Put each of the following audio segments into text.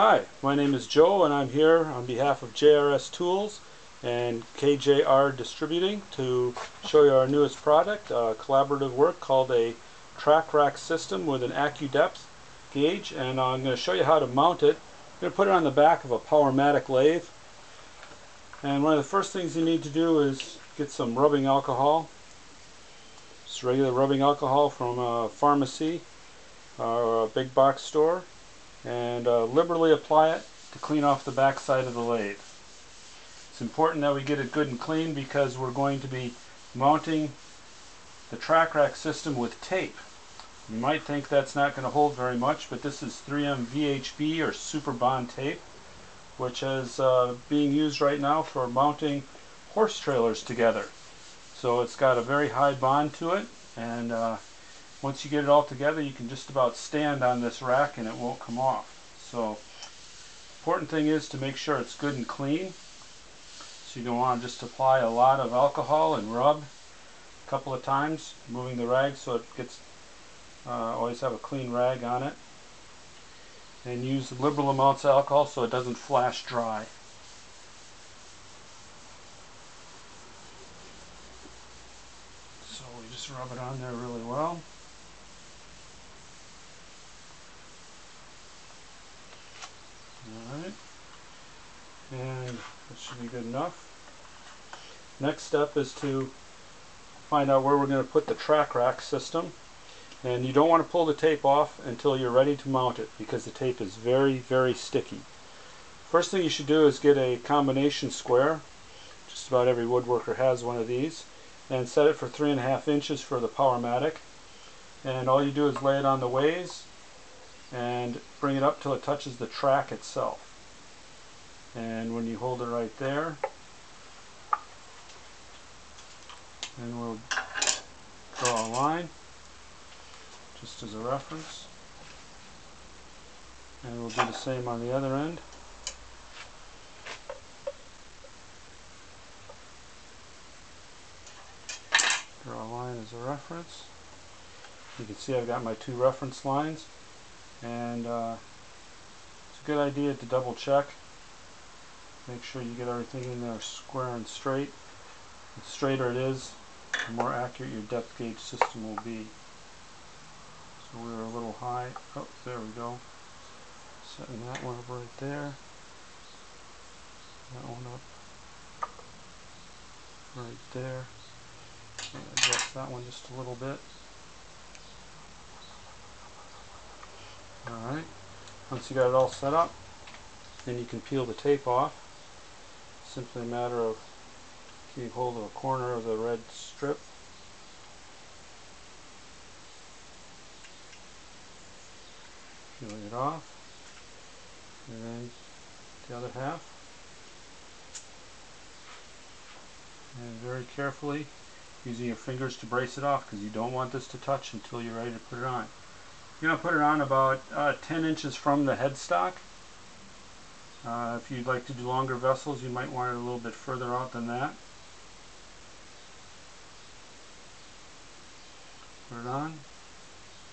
Hi, my name is Joe and I'm here on behalf of JRS Tools and KJR Distributing to show you our newest product, collaborative work called a tracrac system with an Accu-Depth gauge, and I'm going to show you how to mount it. I'm going to put it on the back of a Powermatic lathe, and one of the first things you need to do is get some rubbing alcohol. Just regular rubbing alcohol from a pharmacy or a big box store, and liberally apply it to clean off the back side of the lathe. It's important that we get it good and clean because we're going to be mounting the tracrac system with tape. You might think that's not going to hold very much, but this is 3M VHB or Super Bond tape, which is being used right now for mounting horse trailers together. So it's got a very high bond to it, and once you get it all together, you can just about stand on this rack and it won't come off. So, important thing is to make sure it's good and clean. So you don't want to just apply a lot of alcohol and rub a couple of times, moving the rag so it gets, always have a clean rag on it. And use liberal amounts of alcohol so it doesn't flash dry. So we just rub it on there really well. Alright, and that should be good enough. Next step is to find out where we're going to put the tracrac system, and you don't want to pull the tape off until you're ready to mount it because the tape is very sticky. First thing you should do is get a combination square. Just about every woodworker has one of these, and set it for 3.5 inches for the Powermatic, and all you do is lay it on the ways and bring it up till it touches the track itself. And when you hold it right there, and we'll draw a line just as a reference, and we'll do the same on the other end. Draw a line as a reference. You can see I've got my two reference lines, and it's a good idea to double check. Make sure you get everything in there square and straight. The straighter it is, the more accurate your depth gauge system will be. So we were a little high. Oh, there we go. Setting that one up right there. That one up right there. Adjust that one just a little bit. Alright, once you got it all set up, then you can peel the tape off. Simply a matter of keeping hold of a corner of the red strip. Peeling it off. And then the other half. And very carefully, using your fingers to brace it off because you don't want this to touch until you're ready to put it on. You're going to put it on about 10 inches from the headstock. If you'd like to do longer vessels, you might want it a little bit further out than that. Put it on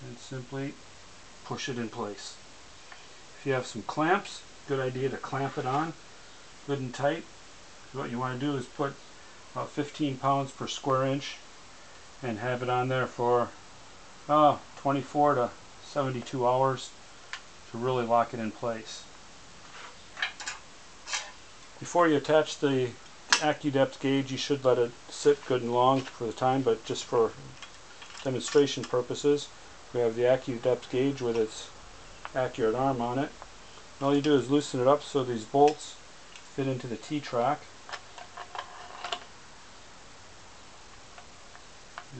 and simply push it in place. If you have some clamps, good idea to clamp it on good and tight. What you want to do is put about 15 pounds per square inch and have it on there for 24 to 72 hours to really lock it in place. Before you attach the Accu-Depth gauge, you should let it sit good and long for the time, but just for demonstration purposes, we have the Accu-Depth gauge with its accurate arm on it. And all you do is loosen it up so these bolts fit into the T-track.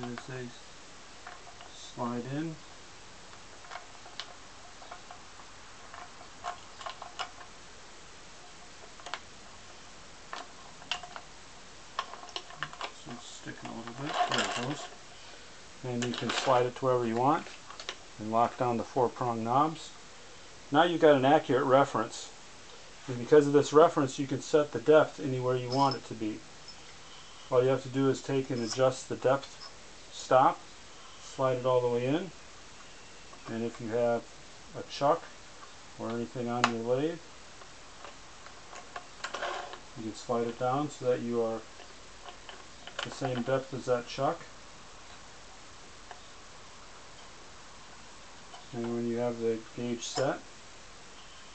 As they slide in. So it's sticking a little bit. There it goes. And you can slide it to wherever you want and lock down the 4-prong knobs. Now you've got an accurate reference. And because of this reference, you can set the depth anywhere you want it to be. All you have to do is take and adjust the depth stop, slide it all the way in, and if you have a chuck or anything on your lathe. You can slide it down so that you are the same depth as that chuck. And when you have the gauge set,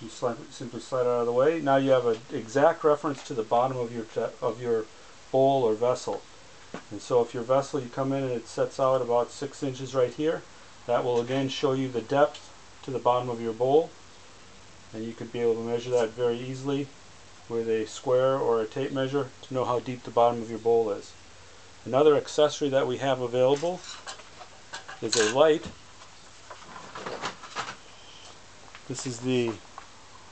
you simply slide it out of the way. Now you have an exact reference to the bottom of your bowl or vessel. And so if your vessel, you come in and it sets out about 6 inches right here, that will again show you the depth to the bottom of your bowl. And you could be able to measure that very easily with a square or a tape measure to know how deep the bottom of your bowl is. Another accessory that we have available is a light. This is the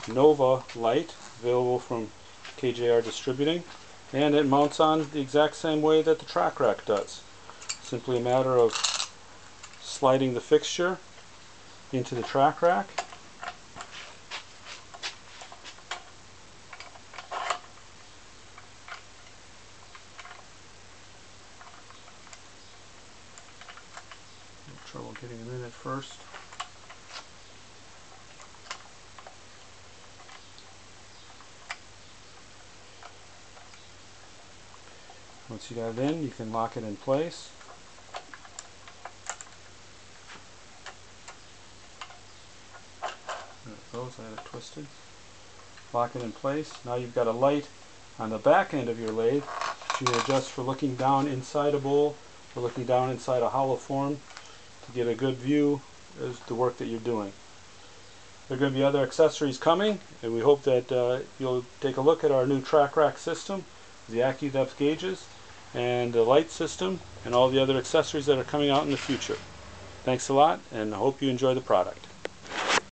Nova light, available from KJR Distributing, and it mounts on the exact same way that the tracrac does. Simply a matter of sliding the fixture into the tracrac, trouble getting them in at first. Once you got it in, you can lock it in place. There it goes, I had it twisted. Lock it in place. Now you've got a light on the back end of your lathe that you can adjust for looking down inside a bowl or looking down inside a hollow form to get a good view of the work that you're doing. There are going to be other accessories coming, and we hope that you'll take a look at our new tracrac system, the Accu-Depth gauges, and the light system, and all the other accessories that are coming out in the future. Thanks a lot, and I hope you enjoy the product.